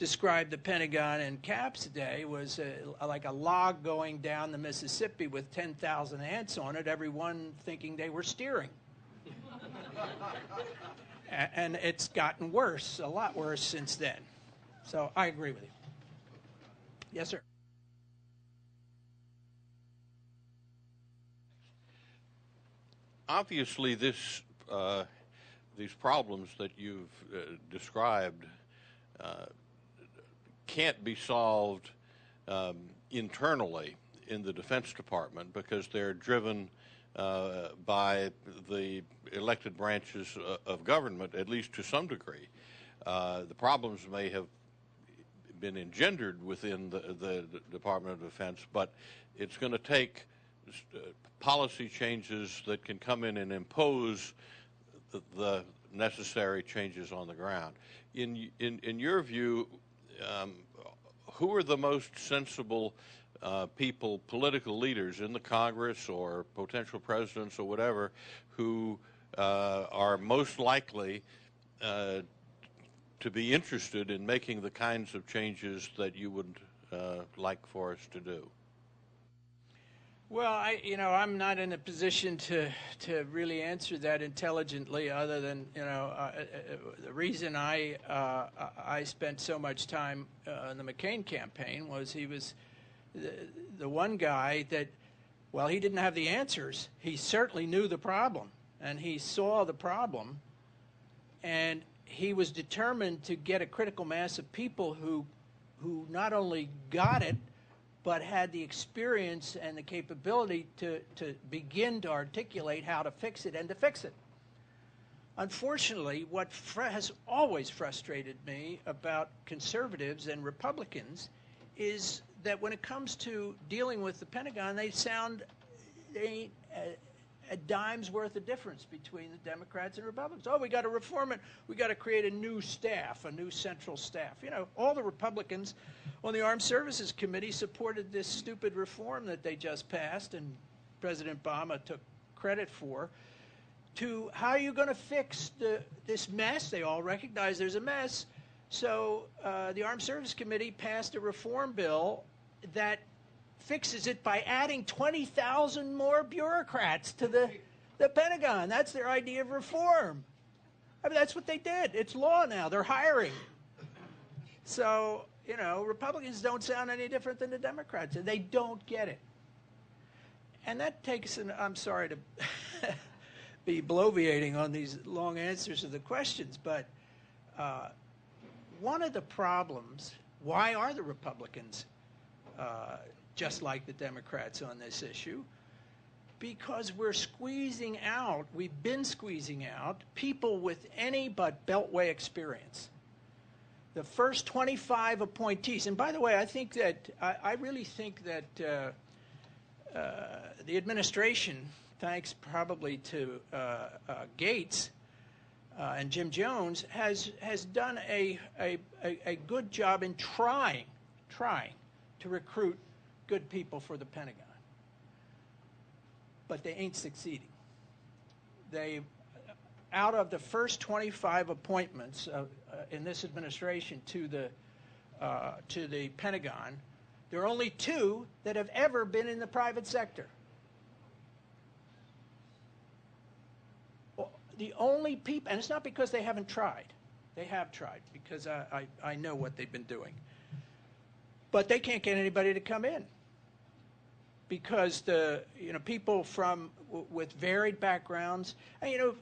described the Pentagon in caps today was like a log going down the Mississippi with 10,000 ants on it, everyone thinking they were steering. And it's gotten worse, a lot worse since then. So I agree with you. Yes, sir. Obviously, these problems that you've described can't be solved internally in the Defense Department because they're driven by the elected branches of government, at least to some degree. The problems may have been engendered within the Department of Defense, but it's going to take policy changes that can come in and impose the necessary changes on the ground. In your view, who are the most sensible people, political leaders in the Congress or potential presidents or whatever, who are most likely to be interested in making the kinds of changes that you would like for us to do? Well, I'm not in a position to really answer that intelligently, other than, the reason I spent so much time in the McCain campaign was he was the one guy that, well, he didn't have the answers. He certainly knew the problem, and he saw the problem, and he was determined to get a critical mass of people who not only got it, but had the experience and the capability to begin to articulate how to fix it and to fix it. Unfortunately, what has always frustrated me about conservatives and Republicans is that when it comes to dealing with the Pentagon, they ain't a dime's worth of difference between the Democrats and Republicans. Oh, we got to reform it. We got to create a new staff, a new central staff. All the Republicans on the Armed Services Committee supported this stupid reform that they just passed, and President Obama took credit for, to how are you going to fix this mess? They all recognize there's a mess. So the Armed Services Committee passed a reform bill that fixes it by adding 20,000 more bureaucrats to the Pentagon. That's their idea of reform. I mean, that's what they did. It's law now. They're hiring. So, Republicans don't sound any different than the Democrats. They don't get it. And that takes I'm sorry to be bloviating on these long answers to the questions, but one of the problems, why are the Republicans just like the Democrats on this issue? Because we've been squeezing out people with any but Beltway experience. The first 25 appointees, and by the way, I really think that the administration, thanks probably to Gates and Jim Jones, has done a good job in trying to recruit good people for the Pentagon. But they ain't succeeding. Out of the first 25 appointments in this administration to the Pentagon, there are only 2 that have ever been in the private sector. The only people, and it's not because they haven't tried. They have tried, because I know what they've been doing. But they can't get anybody to come in, because the people with varied backgrounds, and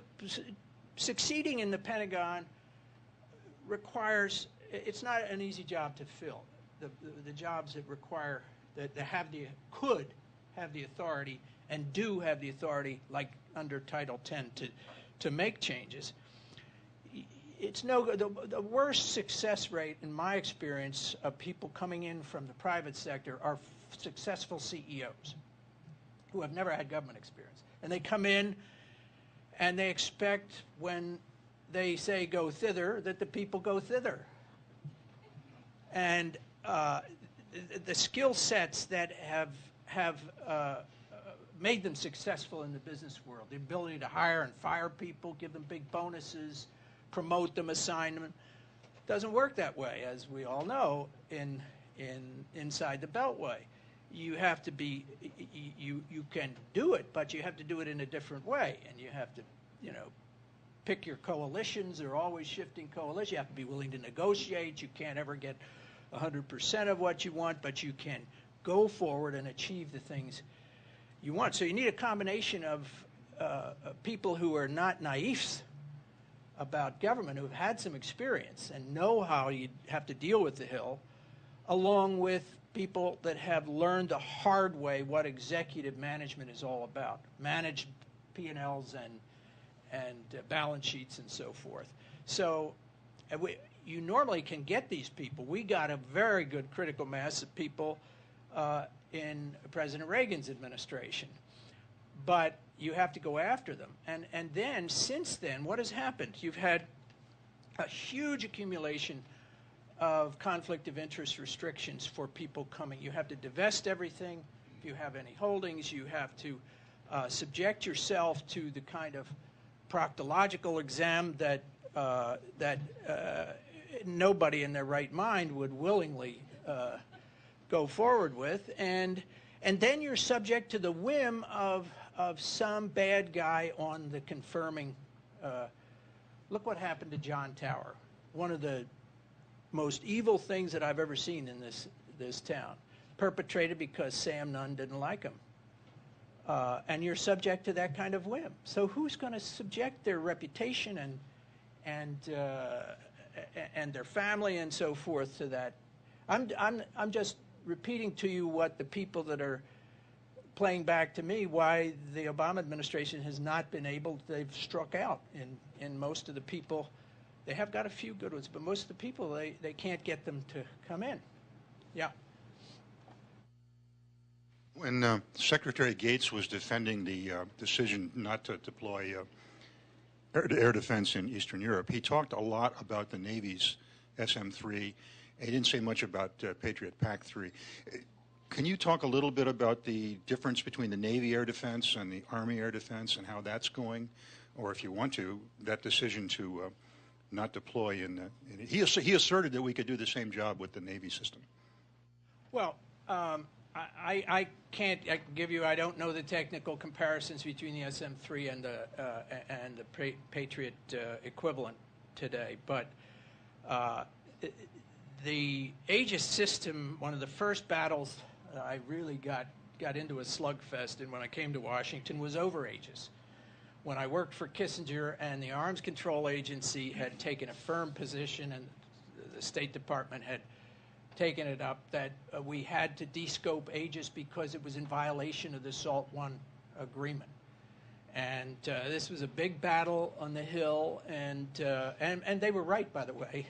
succeeding in the Pentagon requires, it's not an easy job to fill. The jobs that require that could have the authority and do have the authority, like under Title X, to make changes. It's the worst success rate in my experience of people coming in from the private sector are successful CEOs who have never had government experience. And they come in and they expect, when they say go thither, that the people go thither. And the skill sets that have made them successful in the business world, the ability to hire and fire people, give them big bonuses, promote them, assign them, Doesn't work that way, as we all know, inside the Beltway. You have to be, you can do it, but you have to do it in a different way, and you have to, pick your coalitions. They're always shifting coalitions. You have to be willing to negotiate. You can't ever get 100% of what you want, but you can go forward and achieve the things you want. So you need a combination of people who are not naifs about government, who have had some experience and know how you have to deal with the Hill, along with people that have learned the hard way what executive management is all about, manage P&Ls and balance sheets and so forth. So you normally can get these people. We got a very good critical mass of people in President Reagan's administration. But you have to go after them. And then, since then, what has happened? You've had a huge accumulation of conflict of interest restrictions for people coming. You have to divest everything. If you have any holdings, you have to subject yourself to the kind of proctological exam that nobody in their right mind would willingly go forward with, and then you're subject to the whim of some bad guy on the confirming. Look what happened to John Tower, one of the most evil things that I've ever seen in this town, perpetrated because Sam Nunn didn't like him. And you're subject to that kind of whim. So who's going to subject their reputation and their family and so forth to that? I'm just repeating to you what the people that are playing back to me, why the Obama administration has not been able. They've struck out in most of the people. They have got a few good ones, but most of the people, they can't get them to come in. Yeah. When Secretary Gates was defending the decision not to deploy air defense in Eastern Europe, he talked a lot about the Navy's SM-3. He didn't say much about Patriot PAC-3. Can you talk a little bit about the difference between the Navy air defense and the Army air defense and how that's going? Or if you want to, that decision to not deploy he asserted that we could do the same job with the Navy system. Well, I can't give you. I don't know the technical comparisons between the SM-3 and the Patriot equivalent today, but the Aegis system, one of the first battles I really got into a slugfest in when I came to Washington was over Aegis. When I worked for Kissinger and the Arms Control Agency had taken a firm position and the State Department had taken it up that we had to descope Aegis because it was in violation of the SALT I agreement. And this was a big battle on the Hill, and they were right, by the way.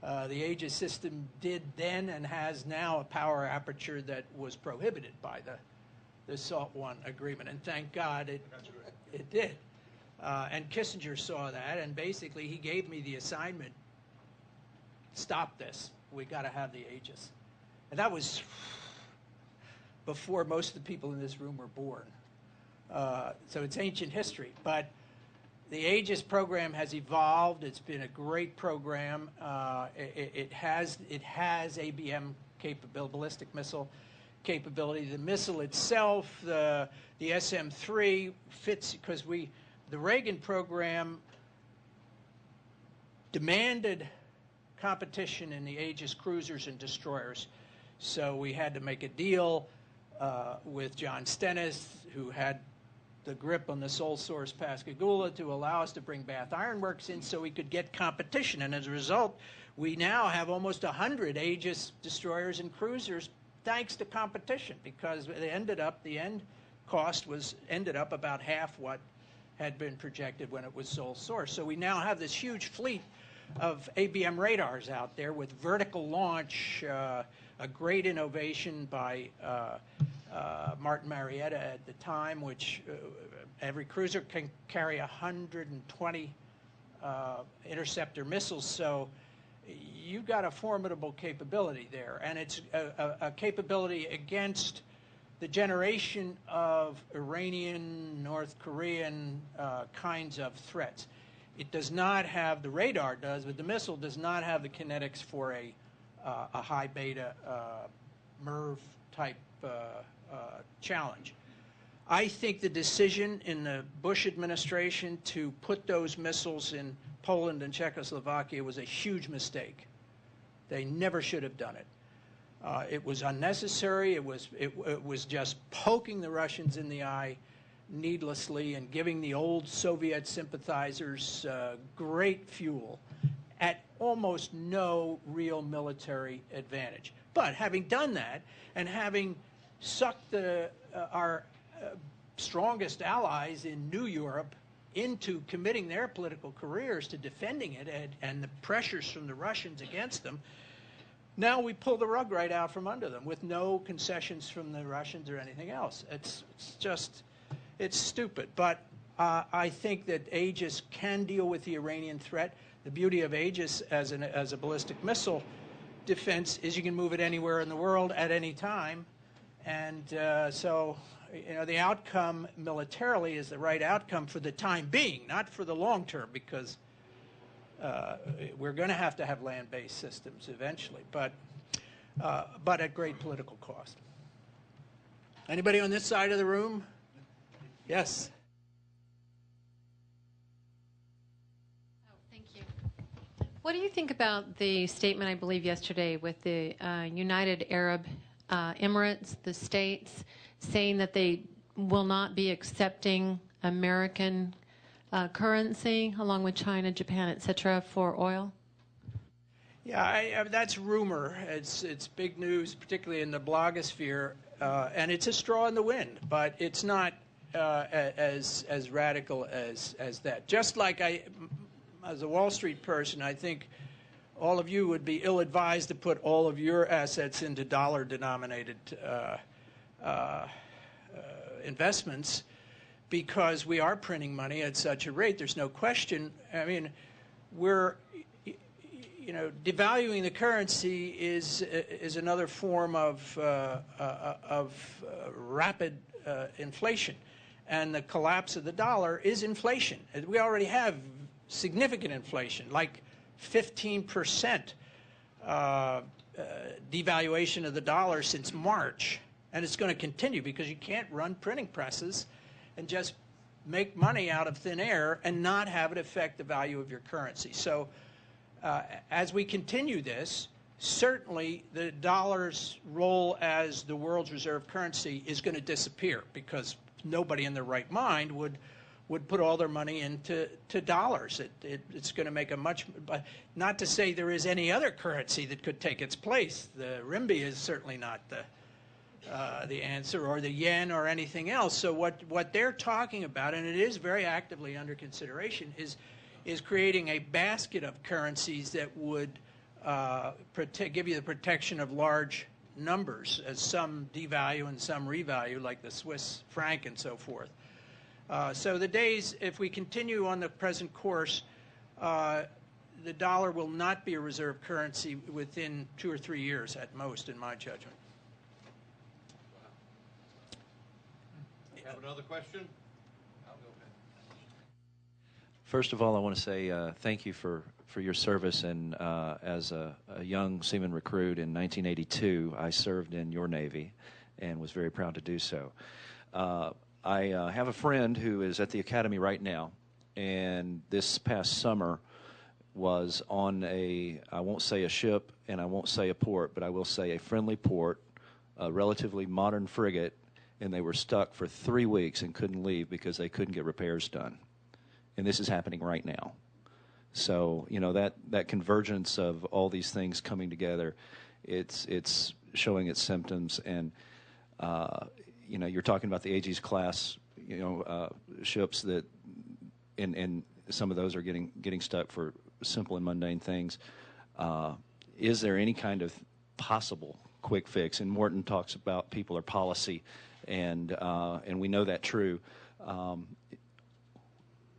The Aegis system did then and has now a power aperture that was prohibited by the SALT I agreement, and thank God it did. And Kissinger saw that, and basically he gave me the assignment, stop this. We got to have the Aegis. And that was before most of the people in this room were born. So it's ancient history. But the Aegis program has evolved. It's been a great program. It has ABM capability, ballistic missile capability. The missile itself, the SM-3 fits because the Reagan program demanded competition in the Aegis cruisers and destroyers. So we had to make a deal with John Stennis, who had the grip on the sole source Pascagoula, to allow us to bring Bath Iron Works in so we could get competition. And as a result, we now have almost 100 Aegis destroyers and cruisers thanks to competition, because it ended up, the end cost ended up about half what had been projected when it was sole source. So we now have this huge fleet of ABM radars out there with vertical launch, a great innovation by Martin Marietta at the time, which every cruiser can carry 120 interceptor missiles. So you've got a formidable capability there, and it's a capability against the generation of Iranian, North Korean kinds of threats. It does not have, the radar does, but the missile does not have the kinetics for a high beta MIRV type challenge. I think the decision in the Bush administration to put those missiles in Poland and Czechoslovakia was a huge mistake. They never should have done it. It was unnecessary. It was just poking the Russians in the eye needlessly and giving the old Soviet sympathizers great fuel at almost no real military advantage. But having done that and having sucked our strongest allies in New Europe into committing their political careers to defending it and the pressures from the Russians against them, now we pull the rug right out from under them with no concessions from the Russians or anything else. It's stupid. But I think that Aegis can deal with the Iranian threat. The beauty of Aegis as a ballistic missile defense is you can move it anywhere in the world at any time. And so, you know, the outcome militarily is the right outcome for the time being, not for the long term, because we're going to have land-based systems eventually, but at great political cost. Anybody on this side of the room? Yes. Oh, thank you. What do you think about the statement, I believe, yesterday with the United Arab Emirates, the states, saying that they will not be accepting American currency, along with China, Japan, etc., for oil? Yeah, that's rumor. It's big news, particularly in the blogosphere, and it's a straw in the wind. But it's not as radical as that. Just like as a Wall Street person, I think all of you would be ill-advised to put all of your assets into dollar-denominated investments, because we are printing money at such a rate. There's no question. I mean, we're, you know, devaluing the currency is another form of rapid inflation, and the collapse of the dollar is inflation. We already have significant inflation, like 15% devaluation of the dollar since March, and it's going to continue because you can't run printing presses and just make money out of thin air and not have it affect the value of your currency. So as we continue this, certainly the dollar's role as the world's reserve currency is going to disappear, because nobody in their right mind would put all their money into dollars. It's going to make a much, but not to say there is any other currency that could take its place. The renminbi is certainly not the answer, or the yen, or anything else. So what they're talking about, and it is very actively under consideration, is creating a basket of currencies that would give you the protection of large numbers, as some devalue and some revalue, like the Swiss franc and so forth. So the days, if we continue on the present course, the dollar will not be a reserve currency within 2 or 3 years at most, in my judgment. You have another question? First of all, I want to say thank you for your service. And as a young seaman recruit in 1982, I served in your Navy and was very proud to do so. I have a friend who is at the Academy right now, and this past summer was on I won't say a ship and I won't say a port, but I will say a friendly port, a relatively modern frigate, and they were stuck for 3 weeks and couldn't leave because they couldn't get repairs done. And this is happening right now. So, you know, that convergence of all these things coming together, it's showing its symptoms. And, you know, you're talking about the Aegis class, you know, ships that, and some of those are getting stuck for simple and mundane things. Is there any kind of possible quick fix? And Morton talks about people are policy, and we know that true.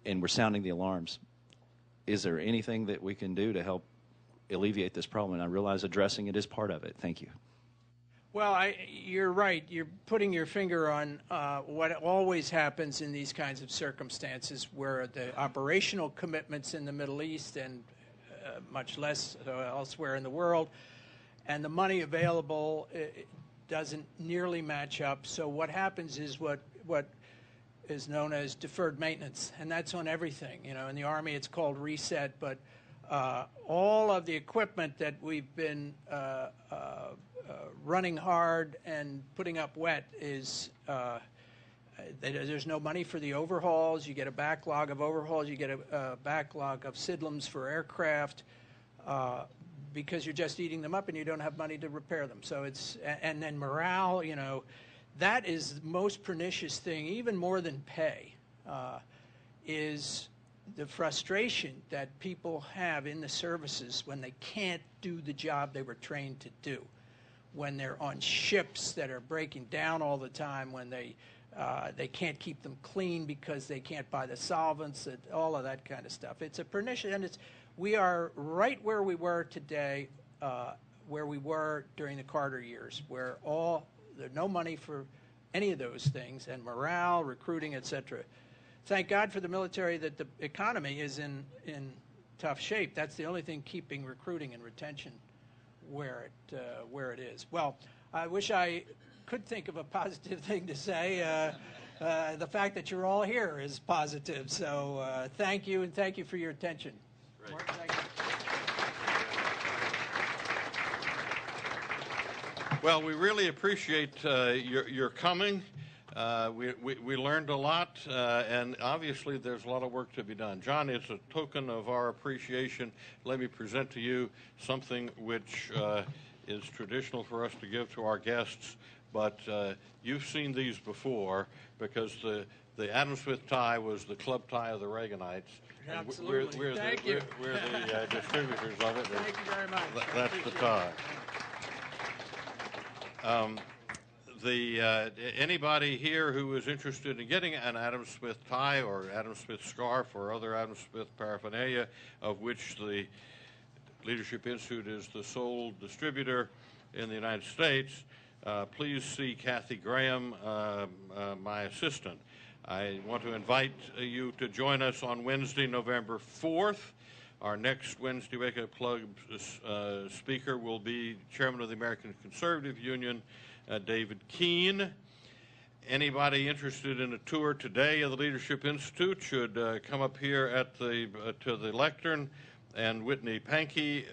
And we're sounding the alarms. Is there anything that we can do to help alleviate this problem? And I realize addressing it is part of it. Thank you. Well, you're right. You're putting your finger on what always happens in these kinds of circumstances where the operational commitments in the Middle East and much less elsewhere in the world, and the money available doesn't nearly match up. So what happens is what is known as deferred maintenance, and that's on everything. You know, in the Army it's called reset, but all of the equipment that we've been running hard and putting up wet is there's no money for the overhauls. You get a backlog of overhauls. You get a backlog of SIDLMs for aircraft because you're just eating them up and you don't have money to repair them. So it's, and then morale, you know, that is the most pernicious thing, even more than pay, is the frustration that people have in the services when they can't do the job they were trained to do, when they're on ships that are breaking down all the time, when they can't keep them clean because they can't buy the solvents, all of that kind of stuff. It's a pernicious, and we are right where we were today, where we were during the Carter years, where there's no money for any of those things, and morale, recruiting, etc. Thank God for the military that the economy is in tough shape. That's the only thing keeping recruiting and retention where it is. Well, I wish I could think of a positive thing to say. The fact that you're all here is positive. So thank you, and thank you for your attention. Morton, thank you. Well, we really appreciate your coming. We learned a lot, and obviously there's a lot of work to be done. John, it's a token of our appreciation. Let me present to you something which is traditional for us to give to our guests, but you've seen these before because the Adam Smith tie was the club tie of the Reaganites. Absolutely. We're the distributors of it. Thank you very much. That's the tie. Anybody here who is interested in getting an Adam Smith tie or Adam Smith scarf or other Adam Smith paraphernalia, of which the Leadership Institute is the sole distributor in the United States, please see Kathy Graham, my assistant. I want to invite you to join us on Wednesday, November 4th. Our next Wednesday Wake Up Club speaker will be Chairman of the American Conservative Union, David Keene. Anybody interested in a tour today of the Leadership Institute should come up here at to the lectern, and Whitney Pankey,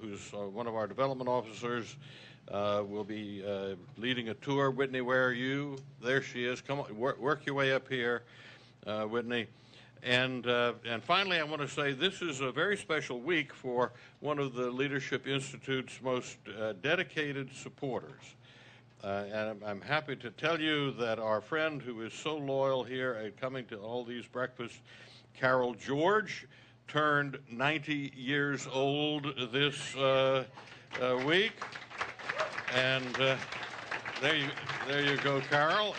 who's one of our development officers, will be leading a tour. Whitney, where are you? There she is. Come on, work your way up here, Whitney. And finally, I want to say this is a very special week for one of the Leadership Institute's most dedicated supporters. And I'm happy to tell you that our friend who is so loyal here and coming to all these breakfasts, Carol George, turned 90 years old this week. And there you go, Carol.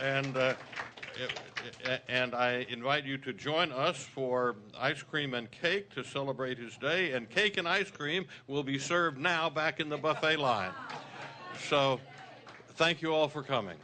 And I invite you to join us for ice cream and cake to celebrate his day. And cake and ice cream will be served now back in the buffet line. So thank you all for coming.